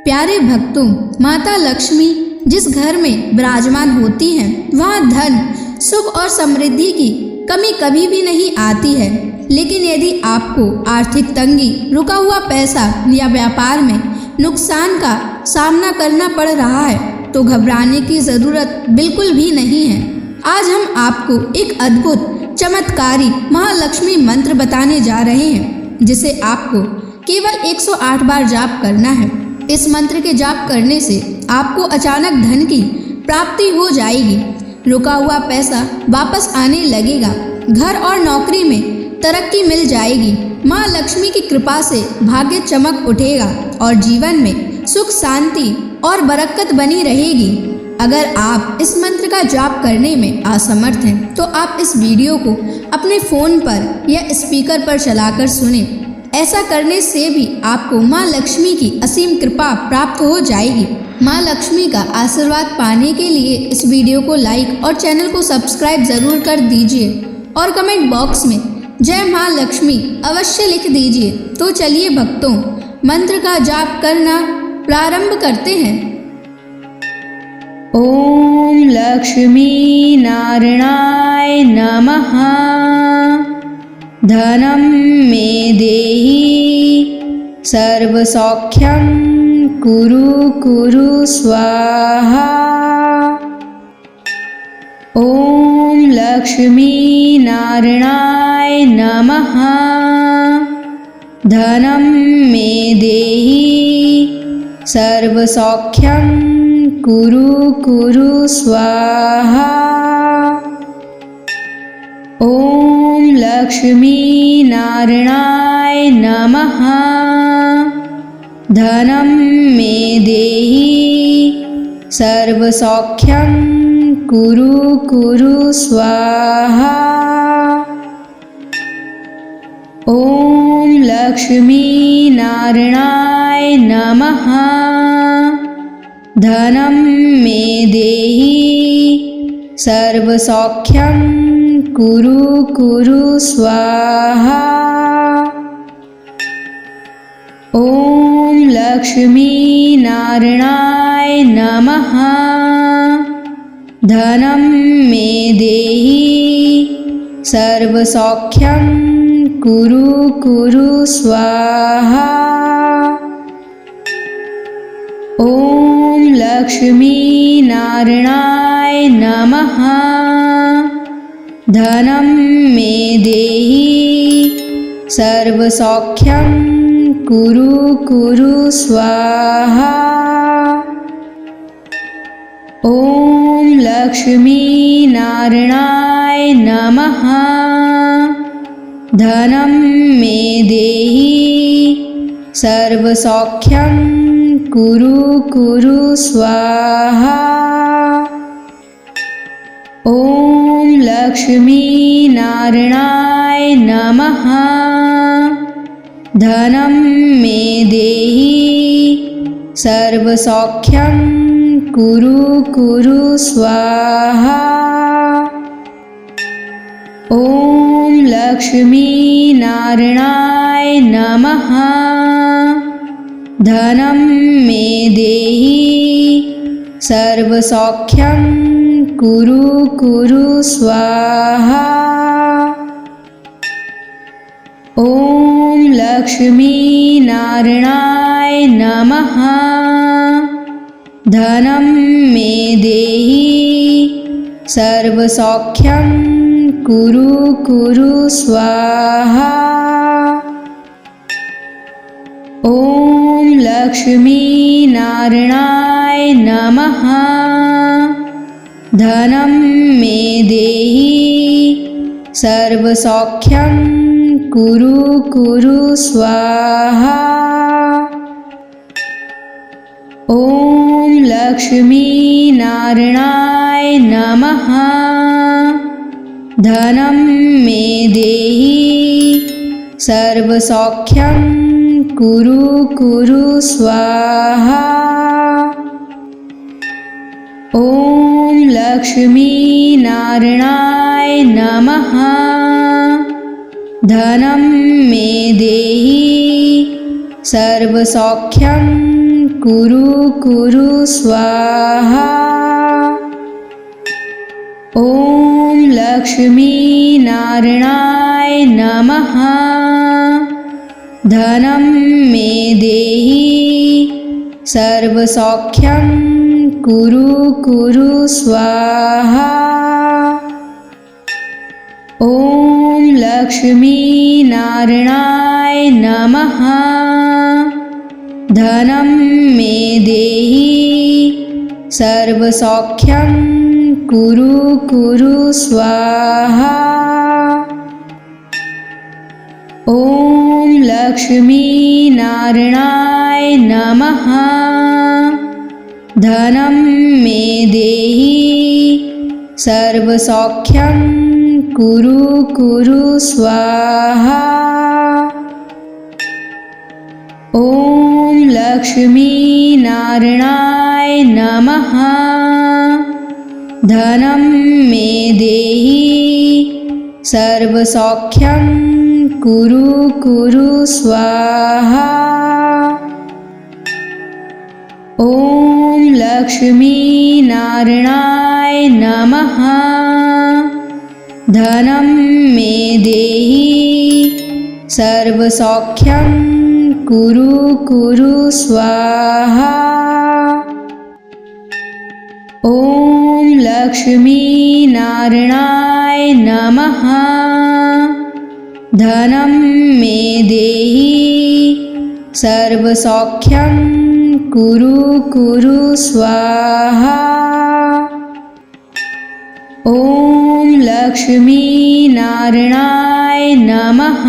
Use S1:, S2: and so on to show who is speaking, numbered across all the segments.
S1: प्यारे भक्तों, माता लक्ष्मी जिस घर में विराजमान होती हैं, वहाँ धन, सुख और समृद्धि की कमी कभी भी नहीं आती है। लेकिन यदि आपको आर्थिक तंगी, रुका हुआ पैसा या व्यापार में नुकसान का सामना करना पड़ रहा है तो घबराने की ज़रूरत बिल्कुल भी नहीं है। आज हम आपको एक अद्भुत चमत्कारी महालक्ष्मी मंत्र बताने जा रहे हैं, जिसे आपको केवल 108 बार जाप करना है। इस मंत्र के जाप करने से आपको अचानक धन की प्राप्ति हो जाएगी, रुका हुआ पैसा वापस आने लगेगा, घर और नौकरी में तरक्की मिल जाएगी, माँ लक्ष्मी की कृपा से भाग्य चमक उठेगा और जीवन में सुख, शांति और बरकत बनी रहेगी। अगर आप इस मंत्र का जाप करने में असमर्थ हैं तो आप इस वीडियो को अपने फ़ोन पर या स्पीकर पर चलाकर सुनें। ऐसा करने से भी आपको माँ लक्ष्मी की असीम कृपा प्राप्त हो जाएगी। माँ लक्ष्मी का आशीर्वाद पाने के लिए इस वीडियो को लाइक और चैनल को सब्सक्राइब ज़रूर कर दीजिए और कमेंट बॉक्स में जय माँ लक्ष्मी अवश्य लिख दीजिए। तो चलिए भक्तों, मंत्र का जाप करना प्रारंभ करते हैं। ओम लक्ष्मी नारायणाय नमः। धनं मे देहि सर्वसौख्यं कुरु कुरु स्वाहा। ओम लक्ष्मी नारायणाय नमः। धनं मे देहि सर्वसौख्यं कुरु कुरु स्वाहा। ओम लक्ष्मी नारायणाय नमः। धनं मे देहि सर्वसौख्यं कुरु कुरु स्वाहा। ओम लक्ष्मी नारायणाय नमः। धनं मे देहि सर्वसौख्यं कुरु कुरु स्वाहा। ओम लक्ष्मी नारायणाय नमः। धनं मे देहि सर्वसौख्यं कुरु कुरु स्वाहा। ओम लक्ष्मी नारायणाय नमः। धनं मे देहि सर्वसौख्यं कुरु कुरु स्वाहा। ओम लक्ष्मी नारायणाय नमः। धनं मे देहि सर्वसौख्यं कुरु कुरु स्वाहा। ओम लक्ष्मी नारायणाय नमः। धनं मे देहि सर्वसौख्यं कुरु कुरु स्वाहा। ओम लक्ष्मी नारायणाय नमः। धनं मे देहि सर्वसौख्यं कुरु कुरु स्वाहा। ओम लक्ष्मी नारायणाय नमः। धनं मे देहि सर्वसौख्यं कुरु कुरु स्वाहा। ओम लक्ष्मी नारायणाय नमः। धनं मे देहि सर्वसौख्यं कुरु कुरु स्वाहा। ओम लक्ष्मी नारायणाय नमः। धनं मे देहि सर्वसौख्यं कुरु कुरु स्वाहा। ओम लक्ष्मी नारायणाय नमः। धनं मे देहि सर्वसौख्यं कुरु कुरु स्वाहा। ॐ लक्ष्मी नारायणाय नमः। धनं मे देहि सर्वसौख्यं कुरु कुरु स्वाहा। ॐ लक्ष्मी नारायणाय नमः। धनं मे देहि सर्वसौख्यं कुरु कुरु स्वाहा। ॐ लक्ष्मी नारायणाय नमः। धनं मे देहि सर्वसौख्यं कुरु कुरु स्वाहा। ॐ लक्ष्मी नारायणाय नमः। धनं मे देहि सर्वसौख्यं कुरु कुरु स्वाहा। ॐ लक्ष्मी नारायणाय नमः। धनं मे देहि सर्वसौख्यं कुरु कुरु स्वाहा। ॐ लक्ष्मी नारायणाय नमः। धनं मे देहि सर्वसौख्यं कुरु कुरु स्वाहा। ॐ लक्ष्मी नारायणाय नमः।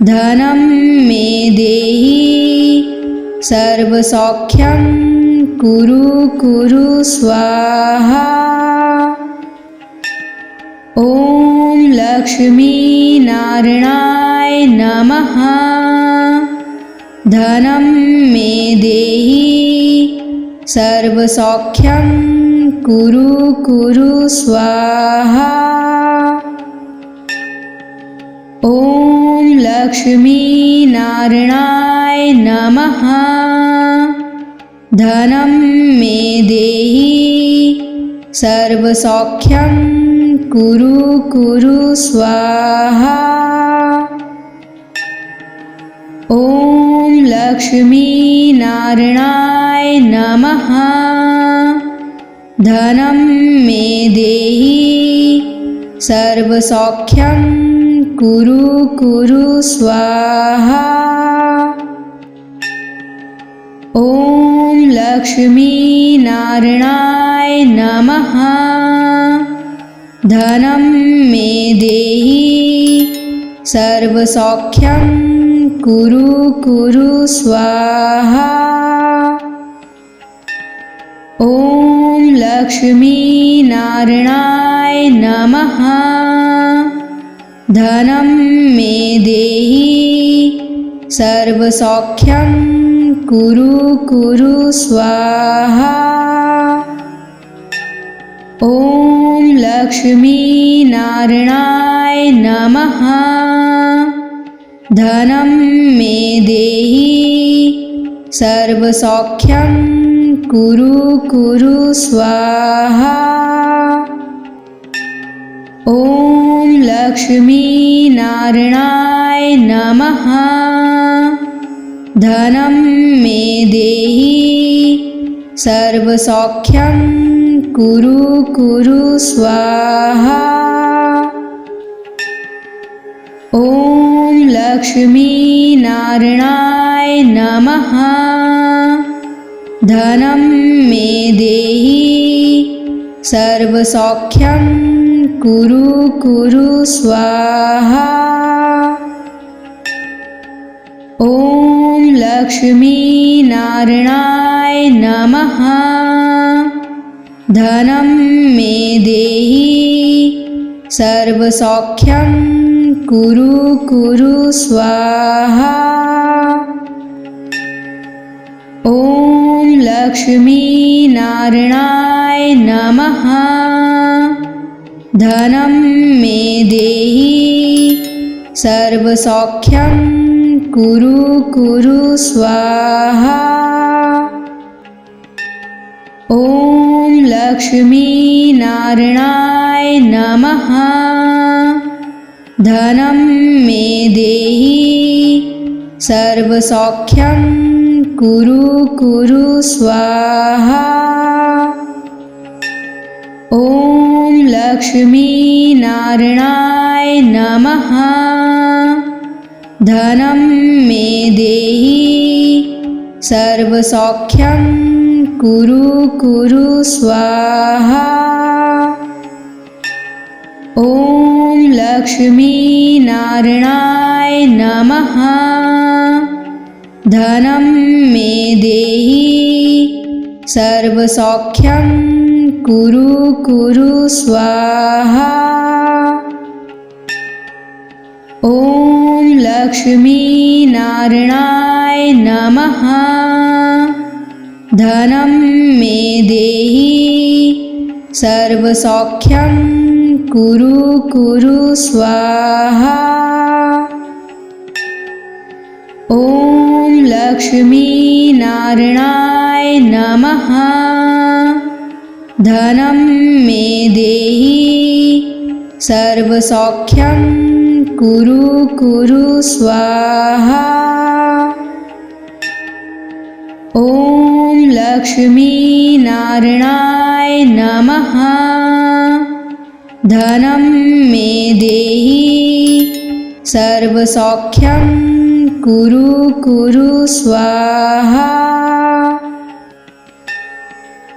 S1: धनं मे देहि सर्वसौख्यं कुरु कुरु स्वाहा। ॐ लक्ष्मी नारायणाय नमः। धनं मे देहि सर्वसौख्यं कुरु कुरु स्वाहा। ॐ लक्ष्मी नारायणाय नमः। धनं मे देहि सर्वसौख्यं कुरु कुरु स्वाहा। ॐ लक्ष्मी नारायणाय नमः। धनं मे देहि सर्वसौख्यं कुरु कुरु स्वाहा। ॐ लक्ष्मी नारायणाय नमः। धनं मे देहि सर्वसौख्यं कुरु कुरु स्वाहा। ॐ लक्ष्मी नारायणाय नमः। धनं मे देहि सर्वसौख्यं कुरु कुरु स्वाहा। ॐ लक्ष्मी नारायणाय नमः। धनं मे देहि सर्वसौख्यं कुरु कुरु स्वाहा। ॐ लक्ष्मी नारायणाय नमः। धनं मे देहि सर्वसौख्यं कुरु कुरु स्वाहा। ॐ लक्ष्मी नारायणाय नमः। धनं मे देहि सर्वसौख्यं कुरु कुरु स्वाहा। ॐ लक्ष्मी नारायणाय नमः। धनं मे देहि सर्वसौख्यं कुरु कुरु स्वाहा। ॐ लक्ष्मी नारायणाय नमः। धनं मे देहि सर्वसौख्यं कुरु कुरु स्वाहा। ॐ लक्ष्मीनारायणाय नमः। धनं मे देहि सर्वसौख्यं कुरु कुरु स्वाहा। ॐ लक्ष्मीनारायणाय नमः। धनं मे देहि सर्वसौख्यं कुरु कुरु स्वाहा। ॐ लक्ष्मीनारायणाय नमः। धनं मे देहि सर्वसौख्यं कुरु कुरु स्वाहा। ॐ लक्ष्मीनारायणाय नमः। धनं मे देहि सर्वसौख्यं कुरु कुरु स्वाहा। ॐ लक्ष्मीनारायणाय नमः। धनं मे देहि सर्वसौख्यं कुरु कुरु स्वाहा। ॐ लक्ष्मीनारायणाय नमः। धनं मे देहि सर्वसौख्यं कुरु कुरु स्वाहा।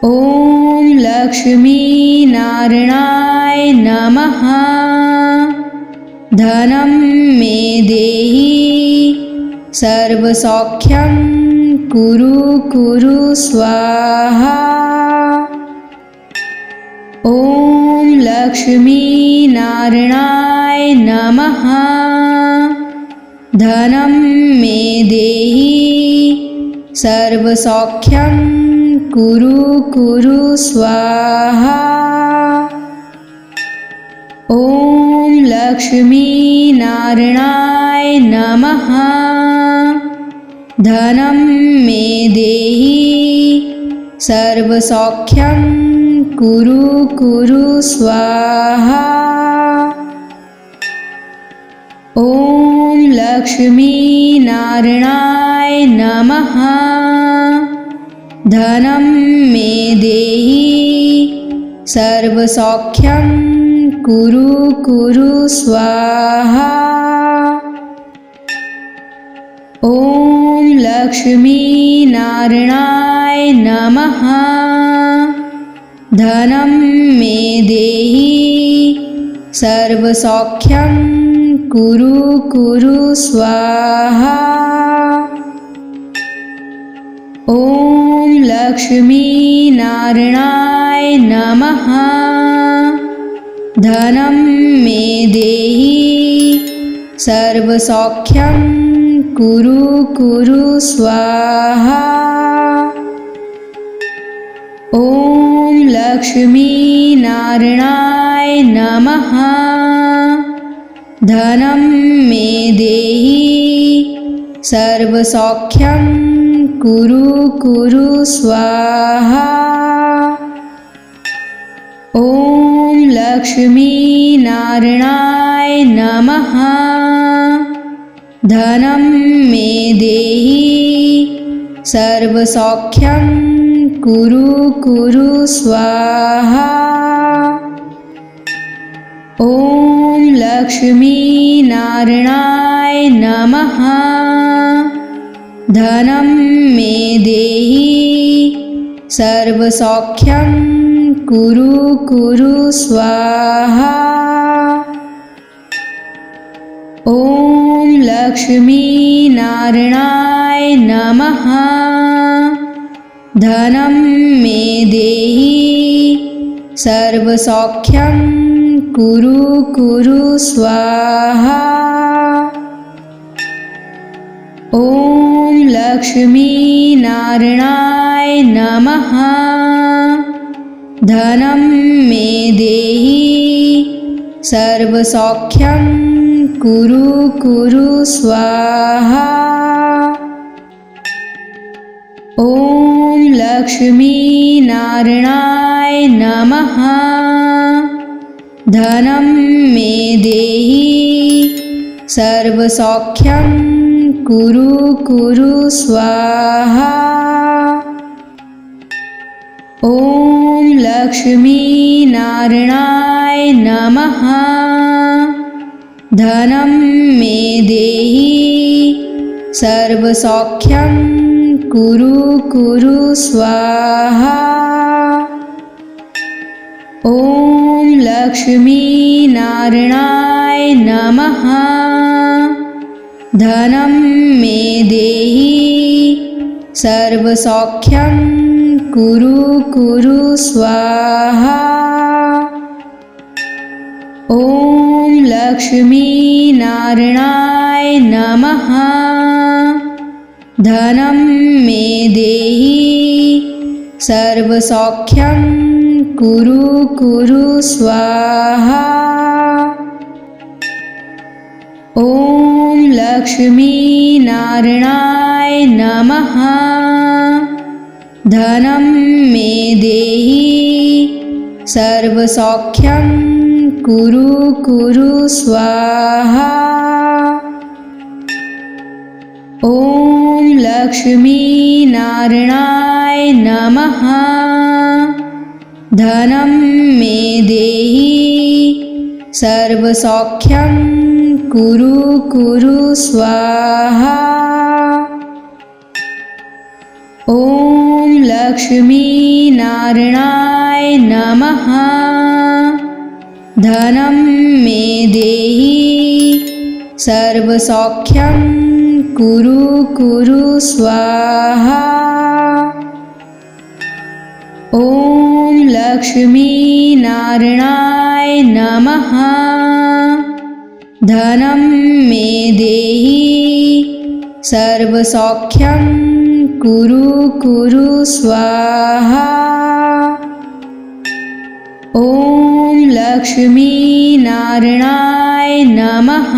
S1: ॐ लक्ष्मीनारायणाय नमः। धनं मे देहि सर्वसौख्यं कुरु कुरु स्वाहा। ॐ लक्ष्मीनारायणाय नमः। धनं मे देहि सर्वसौख्यं कुरु कुरु स्वाहा। ॐ लक्ष्मीनारायणाय नमः। धनं मे देहि सर्वसौख्यं कुरु कुरु स्वाहा। ॐ लक्ष्मीनारायणाय नमः। धनं मे देहि सर्वसौख्यं कुरु कुरु स्वाहा। ॐ लक्ष्मीनारायणाय नमः। धनं मे देहि सर्वसौख्यं कुरु कुरु स्वाहा। ॐ लक्ष्मीनारायणाय नमः। धनं मे देहि सर्वसौख्यं कुरु कुरु स्वाहा। ॐ लक्ष्मीनारायणाय नमः। धनं मे देहि सर्वसौख्यं कुरु कुरु स्वाहा। ॐ लक्ष्मीनारायणाय नमः। धनं मे देहि सर्वसौख्यं कुरु कुरु स्वाहा। ॐ लक्ष्मीनारायणाय नमः। धनं मे देहि सर्वसौख्यं कुरु कुरु स्वाहा। ॐ लक्ष्मीनारायणाय नमः। धनं मे देहि सर्वसौख्यं कुरु कुरु स्वाहा। ॐ लक्ष्मीनारायणाय नमः। धनं मे देहि सर्वसौख्यं कुरु कुरु स्वाहा। ॐ लक्ष्मी नारायणाय नमः। धनं मे देहि सर्वसौख्यं कुरु कुरु स्वाहा। ॐ लक्ष्मी नारायणाय नमः। धनं मे देहि सर्वसौख्यं कुरु कुरु स्वाहा। ॐ लक्ष्मी नारायणाय नमः। धनं मे देहि सर्वसौख्यं कुरु कुरु स्वाहा। ॐ लक्ष्मी नारायणाय नमः। धनं मे देहि सर्वसौख्यं कुरु कुरु स्वाहा। ॐ लक्ष्मी नारायणाय नमः। धनं मे देहि सर्वसौख्यं कुरु कुरु स्वाहा। ॐ लक्ष्मी नारायणाय नमः। धनं मे देहि सर्वसौख्यं कुरु कुरु स्वाहा। ॐ लक्ष्मी नारायणाय नमः। धनं मे देहि सर्वसौख्यं कुरु कुरु स्वाहा। ॐ लक्ष्मी नारायणाय नमः। धनं मे देहि सर्वसौख्यं कुरु कुरु स्वाहा। ॐ लक्ष्मी नारायणाय नमः।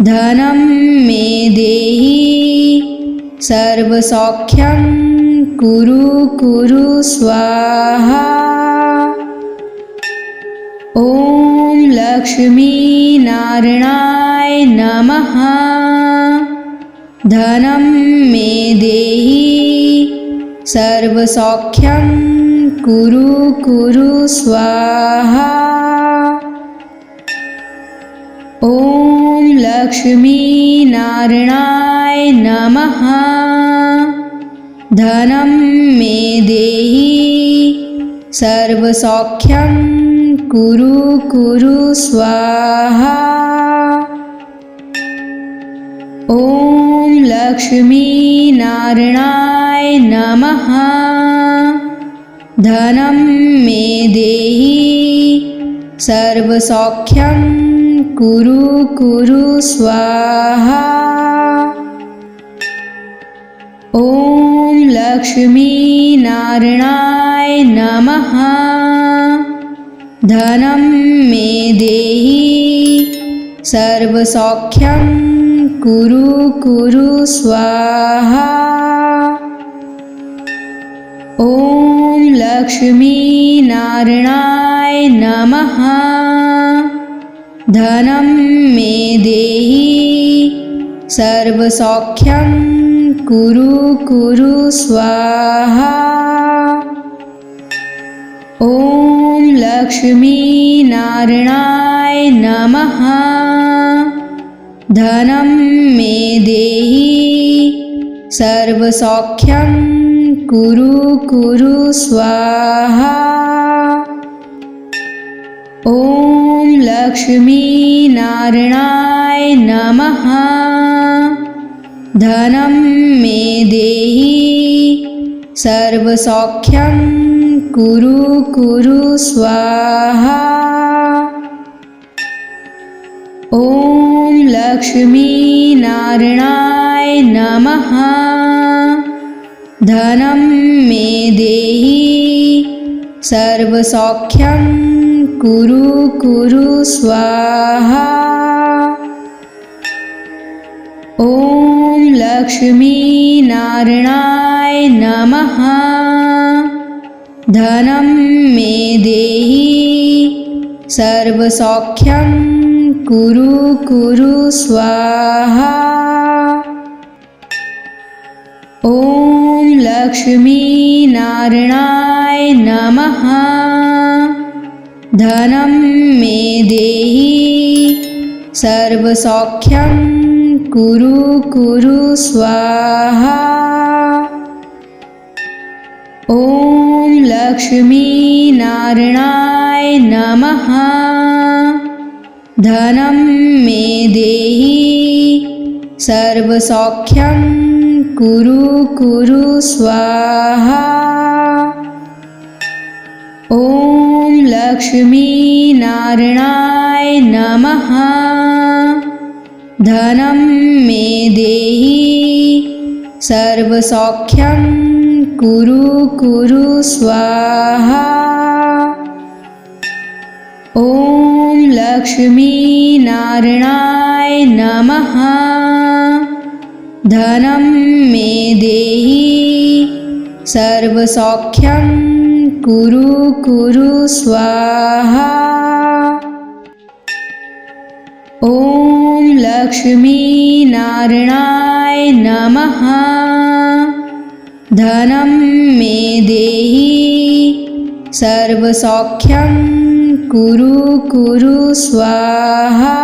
S1: धनं मे देहि सर्वसौख्यं कुरु कुरु स्वाहा। ॐ लक्ष्मी नारायणाय नमः। धनं मे देहि सर्वसौख्यं कुरु कुरु स्वाहा। ॐ लक्ष्मी नारायणाय नमः। धनं मे देहि सर्वसौख्यं कुरु कुरु स्वाहा। ॐ लक्ष्मी नारायणाय नमः। धनं मे देहि सर्वसौख्यं कुरु कुरु स्वाहा। ॐ लक्ष्मी नारायणाय नमः। धनं मे देहि सर्वसौख्यं कुरु कुरु स्वाहा। ॐ लक्ष्मी नारायणाय नमः। धनं मे देहि सर्वसौख्यं कुरु कुरु स्वाहा। ॐ लक्ष्मी नारायणाय नमः। धनं मे देहि सर्वसौख्यं कुरु कुरु स्वाहा। ॐ लक्ष्मी नारायणाय नमः। धनं मे देहि सर्वसौख्यं कुरु कुरु स्वाहा। ॐ लक्ष्मी नारायणाय नमः। धनं मे देहि सर्वसौख्यं कुरु कुरु स्वाहा। लक्ष्मीनारायणाय नमः। धनं मे देहि सर्वसौख्यं कुरु कुरु स्वाहा। ॐ लक्ष्मीनारायणाय नमः। धनं मे देहि सर्वसौख्यं कुरु कुरु स्वाहा। ॐ लक्ष्मीनारायणाय नमः। धनं मे देहि सर्वसौख्यं कुरु कुरु स्वाहा। ॐ लक्ष्मीनारायणाय नमः। धनं मे देहि सर्वसौख्यं कुरु कुरु स्वाहा। ॐ लक्ष्मीनारायणाय नमः। धनं मे देहि सर्वसौख्यं कुरु कुरु स्वाहा। ॐ लक्ष्मीनारायणाय नमः। धनं मे देहि सर्वसौख्यं कुरु कुरु स्वाहा।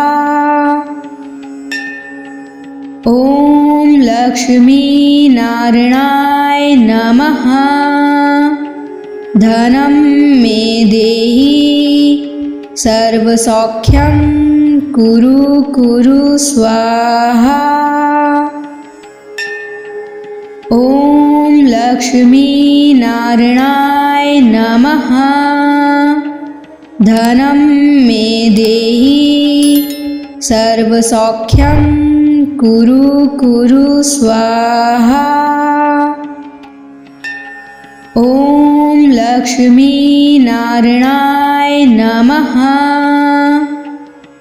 S1: ॐ लक्ष्मीनारायणाय नमः। धनं मे देहि सर्वसौख्यं कुरु कुरु स्वाहा। ॐ लक्ष्मीनारायणाय नमः। धनं मे देहि सर्वसौख्यं कुरु कुरु स्वाहा। ॐ लक्ष्मीनारायणाय नमः।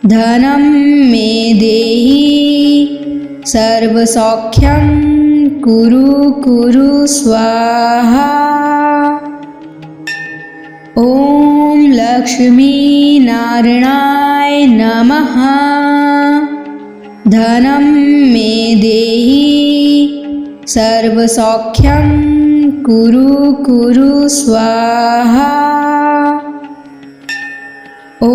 S1: धनं मे देहि सर्वसौख्यं कुरु कुरु स्वाहा। ॐ लक्ष्मीनारायणाय नमः। धनं मे देहि सर्वसौख्यं कुरु कुरु स्वाहा। ॐ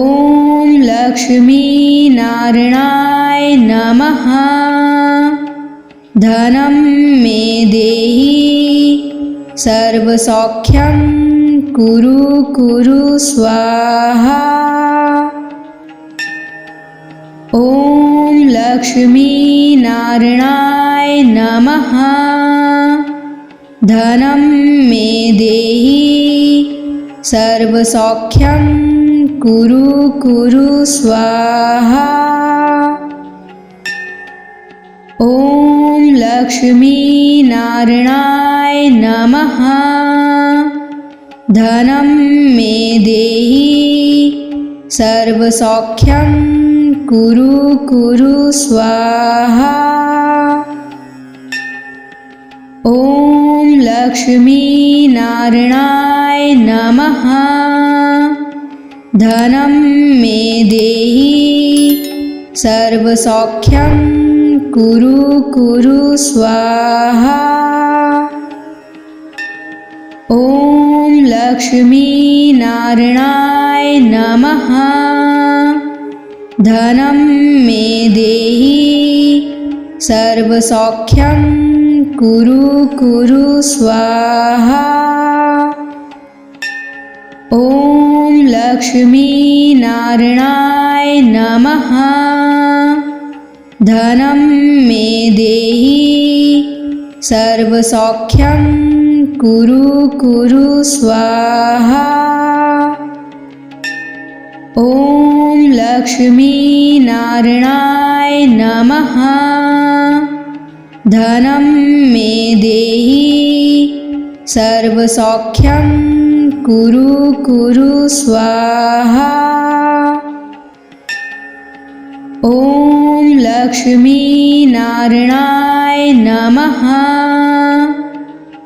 S1: लक्ष्मीनारायणाय नमः। धनं मे देहि सर्वसौख्यं कुरु कुरु स्वाहा। ॐ लक्ष्मीनारायणाय नमः। धनं मे देहि सर्वसौख्यं कुरु कुरु स्वाहा। ॐ लक्ष्मीनारायणाय नमः। धनं मे देहि सर्वसौख्यं कुरु कुरु स्वाहा। ॐ लक्ष्मीनारायणाय नमः। धनं मे देहि सर्वसौख्यं कुरु कुरु स्वाहा। ॐ लक्ष्मीनारायणाय नमः। धनं मे देहि सर्वसौख्यं कुरु कुरु स्वाहा। ॐ लक्ष्मीनारायणाय नमः। धनं मे देहि सर्वसौख्यं कुरु कुरु स्वाहा। ॐ लक्ष्मीनारायणाय नमः। धनं मे देहि सर्वसौख्यं कुरु कुरु स्वाहा। ॐ लक्ष्मीनारायणाय नमः।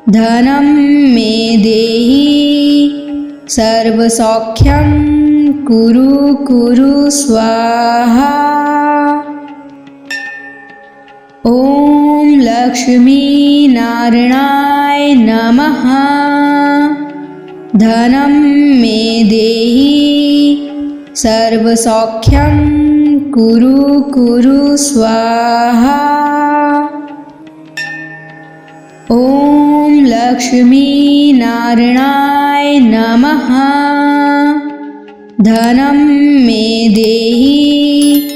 S1: धनं मे देहि सर्वसौख्यं कुरु कुरु स्वाहा। ॐ लक्ष्मीनारायणाय नमः। धनं मे देहि सर्वसौख्यं कुरु कुरु स्वाहा। ॐ लक्ष्मीनारायणाय नमः। धनं मे देहि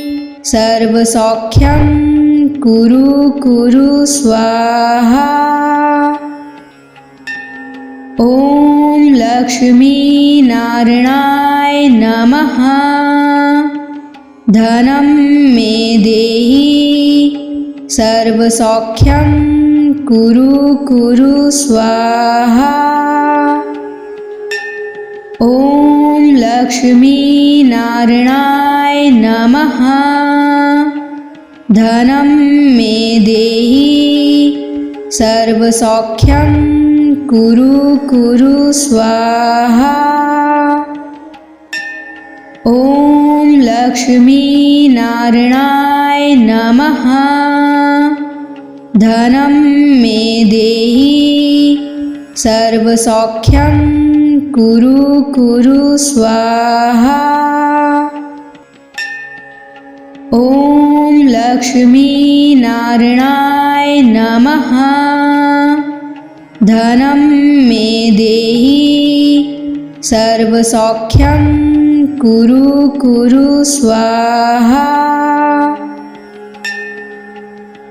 S1: सर्वसौख्यं कुरु कुरु स्वाहा। ॐ लक्ष्मीनारायणाय नमः। धनं मे देहि सर्वसौख्यं कुरु कुरु स्वाहा। ॐ लक्ष्मीनारायणाय नमः। धनं मे देहि सर्वसौख्यं कुरु कुरु स्वाहा। ॐ लक्ष्मीनारायणाय नमः। धनं मे देहि सर्वसौख्यं कुरु कुरु स्वाहा। ॐ लक्ष्मीनारायणाय नमः। धनं मे देहि सर्वसौख्यं कुरु कुरु स्वाहा।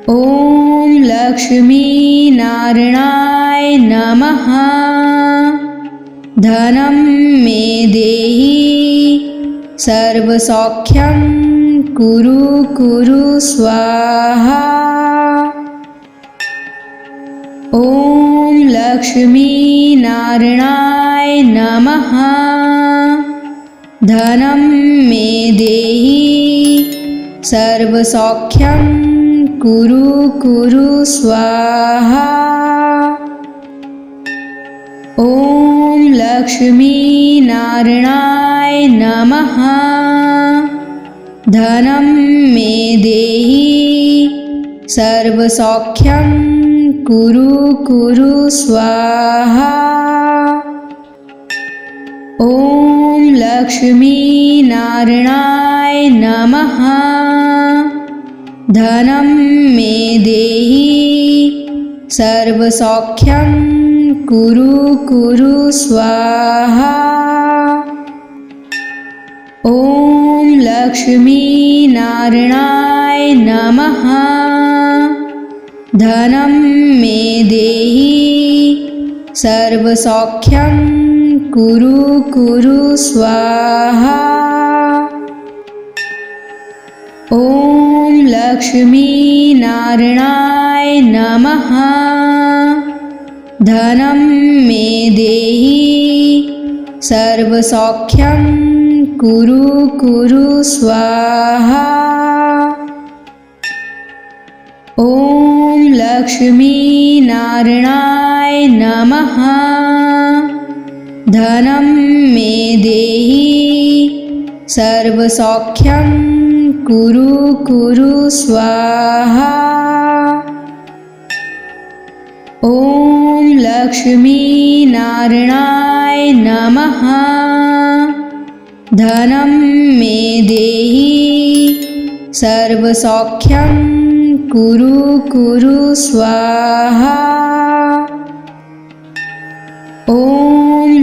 S1: ॐ लक्ष्मीनारायणाय नमः। धनं मे देहि सर्वसौख्यं कुरु कुरु स्वाहा। ॐ लक्ष्मीनारायणाय नमः। धनं मे देहि सर्वसौख्यं कुरु कुरु स्वाहा। ॐ लक्ष्मीनारायणाय नमः। धनं मे देहि सर्वसौख्यं कुरु कुरु स्वाहा। ॐ लक्ष्मीनारायणाय नमः। धनं मे देहि सर्वसौख्यं कुरु कुरु स्वाहा। ॐ लक्ष्मीनारायणाय नमः। धनं मे देहि सर्वसौख्यं कुरु कुरु स्वाहा। ॐ लक्ष्मीनारायणाय नमः। धनं मे देहि सर्वसौख्यं कुरु कुरु स्वाहा। ॐ लक्ष्मीनारायणाय नमः। धनं मे देहि सर्वसौख्यं कुरु कुरु स्वाहा। ॐ लक्ष्मीनारायणाय नमः। धनं मे देहि सर्वसौख्यं कुरु कुरु स्वाहा। ॐ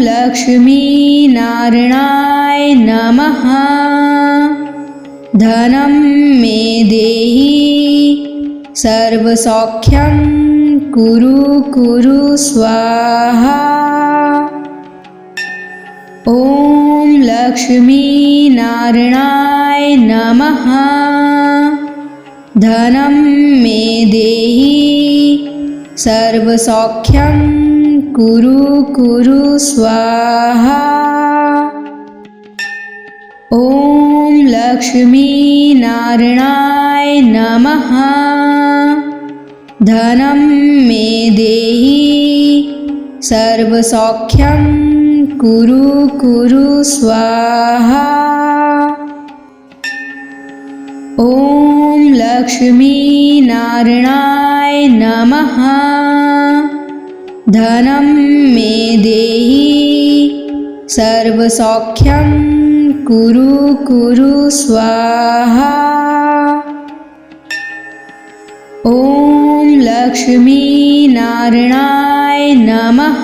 S1: लक्ष्मीनारायणाय नमः। धनं मे देहि सर्वसौख्यं कुरु कुरु स्वाहा। ॐ लक्ष्मीनारायणाय नमः। धनं मे देहि सर्वसौख्यं कुरु कुरु स्वाहा। ॐ लक्ष्मीनारायणाय नमः। धनं मे देहि सर्वसौख्यं कुरु कुरु स्वाहा। ॐ लक्ष्मीनारायणाय नमः। धनं मे देहि सर्वसौख्यं कुरु कुरु स्वाहा। ॐ लक्ष्मीनारायणाय नमः।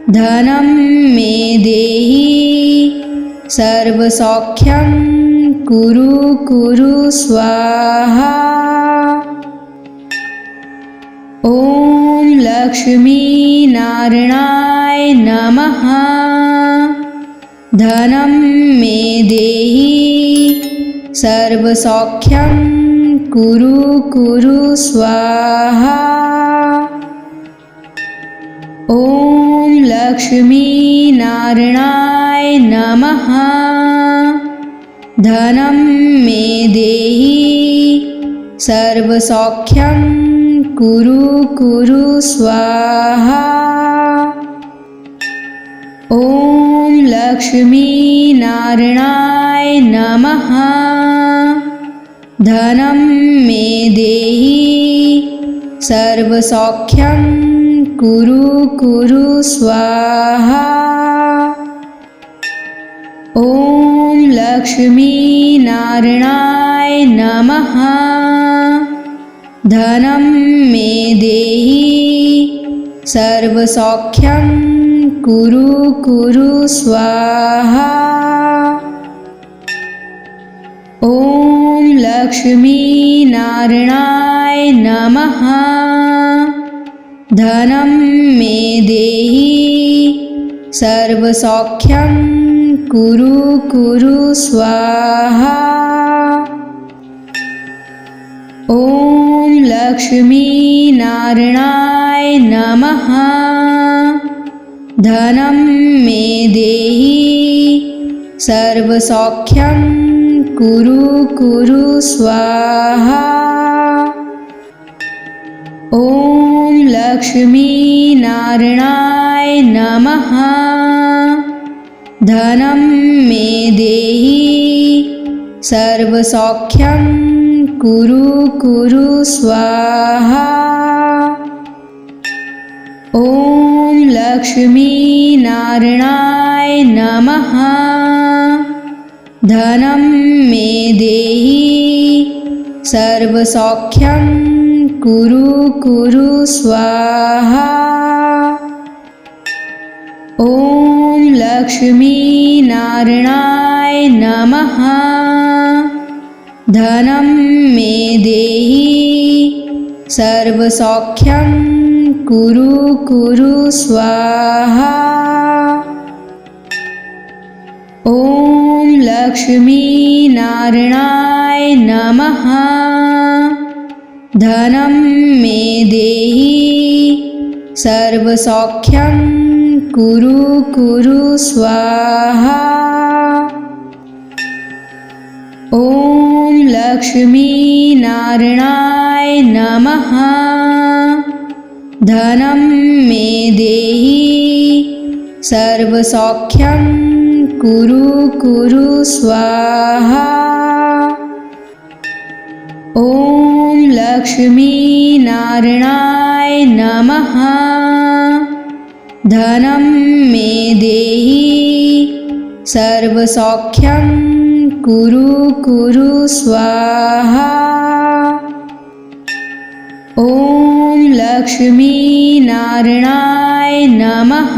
S1: धनं मे देहि सर्वसौख्यं कुरु कुरु स्वाहा। ॐ लक्ष्मीनारायणाय नमः। धनं मे देहि सर्वसौख्यं कुरु कुरु स्वाहा। ॐ लक्ष्मीनारायणाय नमः। धनं मे देहि सर्वसौख्यं कुरु कुरु स्वाहा। ॐ लक्ष्मीनारायणाय नमः। धनं मे देहि सर्वसौख्यं कुरु कुरु स्वाहा। ॐ लक्ष्मीनारायणाय नमः। धनं मे देहि सर्वसौख्यं कुरु कुरु स्वाहा। ॐ लक्ष्मीनारायणाय नमः। धनं मे देहि सर्वसौख्यं कुरु कुरु स्वाहा। ॐ लक्ष्मीनारायणाय नमः। धनं मे देहि सर्वसौख्यं कुरु कुरु स्वाहा। ॐ लक्ष्मीनारायणाय नमः। धनं मे देहि सर्वसौख्यं कुरु कुरु स्वाहा। ॐ लक्ष्मीनारायणाय नमः। धनं मे देहि सर्वसौख्यं कुरु कुरु स्वाहा। ॐ लक्ष्मीनारायणाय नमः। धनं मे देहि सर्वसौख्यं कुरु कुरु स्वाहा। ॐ लक्ष्मीनारायणाय नमः। धनं मे देहि सर्वसौख्यं कुरु कुरु स्वाहा। ॐ लक्ष्मीनारायणाय नमः। धनं मे देहि सर्वसौख्यं कुरु कुरु स्वाहा। ॐ लक्ष्मीनारायणाय नमः। धनं मे देहि सर्वसौख्यं कुरु कुरु स्वाहा। ॐ लक्ष्मीनारायणाय नमः।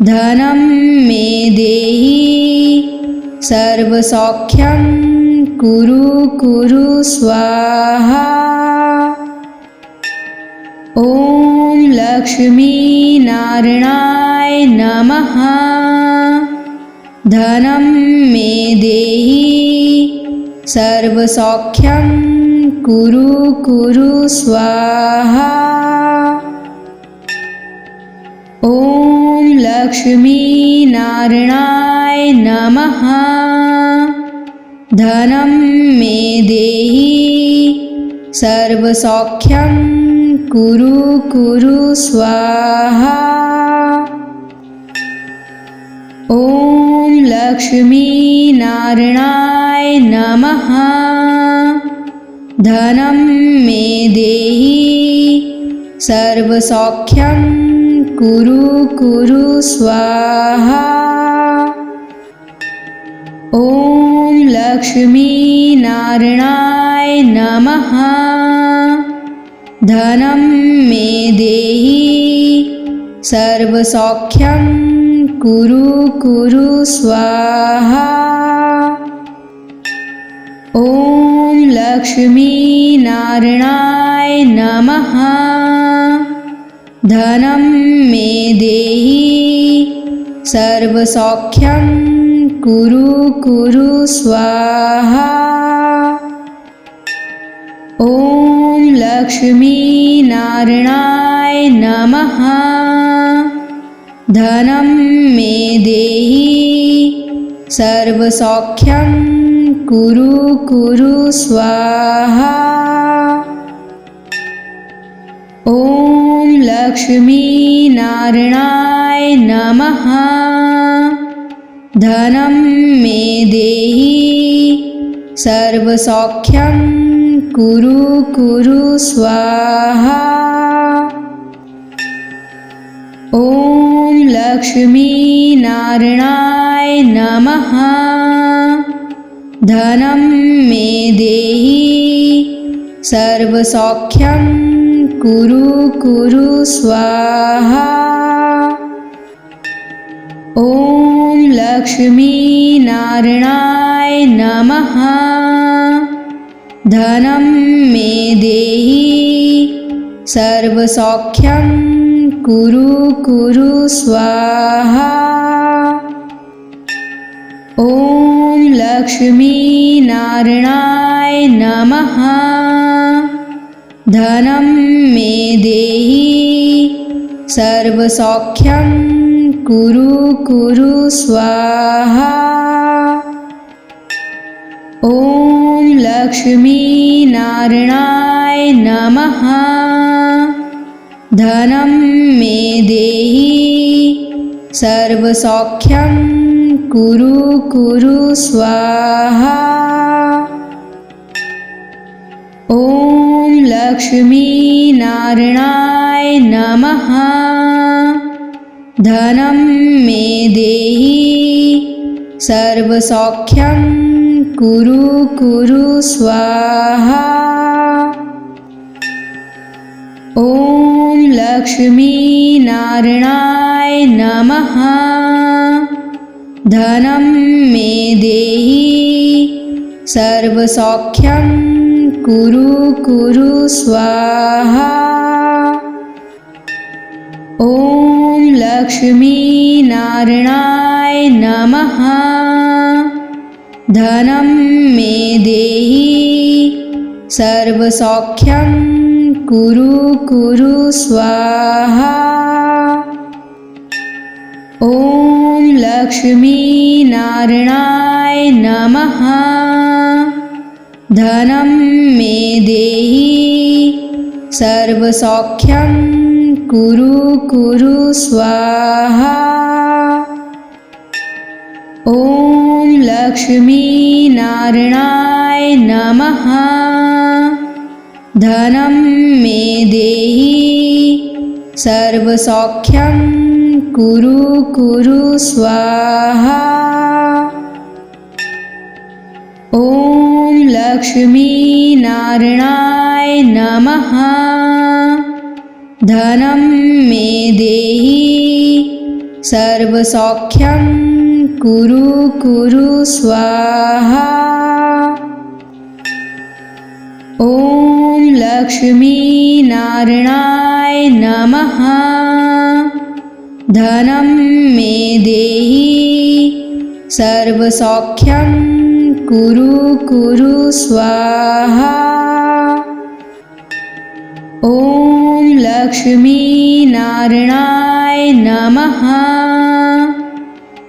S1: धनं मे देहि सर्वसौख्यं कुरु कुरु स्वाहा। ॐ लक्ष्मीनारायणाय नमः। धनं मे देहि सर्वसौख्यं कुरु कुरु स्वाहा। ॐ लक्ष्मीनारायणाय नमः। धनं मे देहि सर्वसौख्यं कुरु कुरु स्वाहा। ॐ लक्ष्मीनारायणाय नमः। धनं मे देहि सर्वसौख्यं कुरु कुरु स्वाहा। ॐ लक्ष्मीनारायणाय नमः। धनं मे देहि सर्वसौख्यं कुरु कुरु स्वाहा। ॐ लक्ष्मीनारायणाय नमः। धनं मे देहि सर्वसौख्यं कुरु कुरु स्वाहा। ॐ लक्ष्मीनारायणाय नमः। धनं मे देहि सर्वसौख्यं कुरु कुरु स्वाहा। ॐ लक्ष्मीनारायणाय नमः। धनं मे देहि सर्वसौख्यं कुरु कुरु स्वाहा। ॐ लक्ष्मीनारायणाय नमः। धनं मे देहि सर्वसौख्यं कुरु कुरु स्वाहा। ॐ लक्ष्मीनारायणाय नमः। धनं मे देहि सर्वसौख्यं कुरु कुरु स्वाहा। ॐ लक्ष्मीनारायणाय नमः। धनं मे देहि सर्वसौख्यं कुरु कुरु स्वाहा। ॐ लक्ष्मीनारायणाय नमः। धनं मे देहि सर्वसौख्यं कुरु कुरु स्वाहा। ॐ लक्ष्मीनारायणाय नमः। धनं मे देहि सर्वसौख्यं कुरु कुरु स्वाहा। ॐ लक्ष्मीनारायणाय नमः। धनं मे देहि सर्वसौख्यं कुरु कुरु स्वाहा। ॐ लक्ष्मीनारायणाय नमः। धनं मे देहि सर्वसौख्यं कुरु कुरु स्वाहा। ॐ लक्ष्मीनारायणाय नमः। धनं मे देहि सर्वसौख्यं कुरु कुरु स्वाहा। ॐ लक्ष्मीनारायणाय नमः। धनं मे देहि सर्वसौख्यं कुरु कुरु स्वाहा। ॐ लक्ष्मीनारायणाय नमः। धनं मे देहि सर्वसौख्यं कुरु कुरु स्वाहा। ॐ लक्ष्मीनारायणाय नमः। धनं मे देहि सर्वसौख्यं कुरु कुरु स्वाहा। ॐ लक्ष्मीनारायणाय नमः।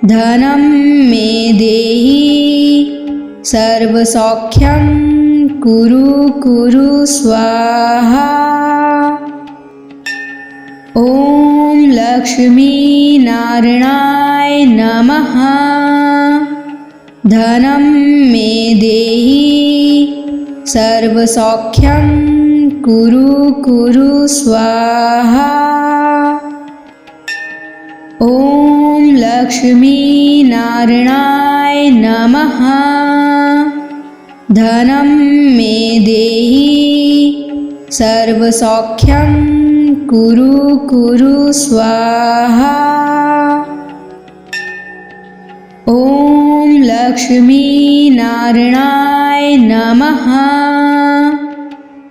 S1: धनं मे देहि सर्वसौख्यं कुरु कुरु स्वाहा। ॐ लक्ष्मीनारायणाय नमः। धनं मे देहि सर्वसौख्यं कुरु कुरु स्वाहा। ॐ लक्ष्मीनारायणाय नमः। धनं मे देहि सर्वसौख्यं कुरु कुरु स्वाहा। ॐ लक्ष्मीनारायणाय नमः।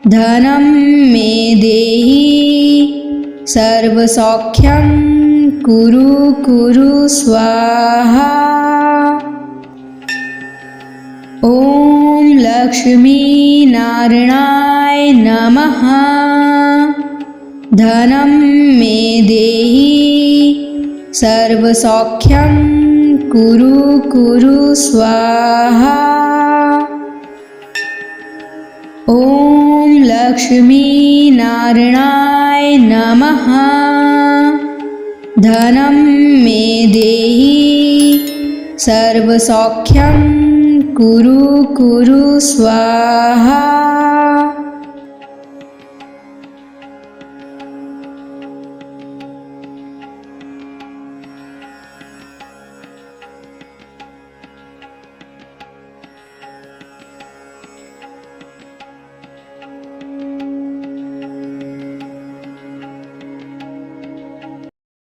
S1: धनं मे देहि सर्वसौख्यं कुरु कुरु स्वाहा। ॐ लक्ष्मीनारायणाय नमः। धनं मे देहि सर्वसौख्यं कुरु कुरु स्वाहा। ॐ लक्ष्मीनारायणाय नमः। धनं मे देहि सर्वसौख्यं कुरु कुरु स्वाहा।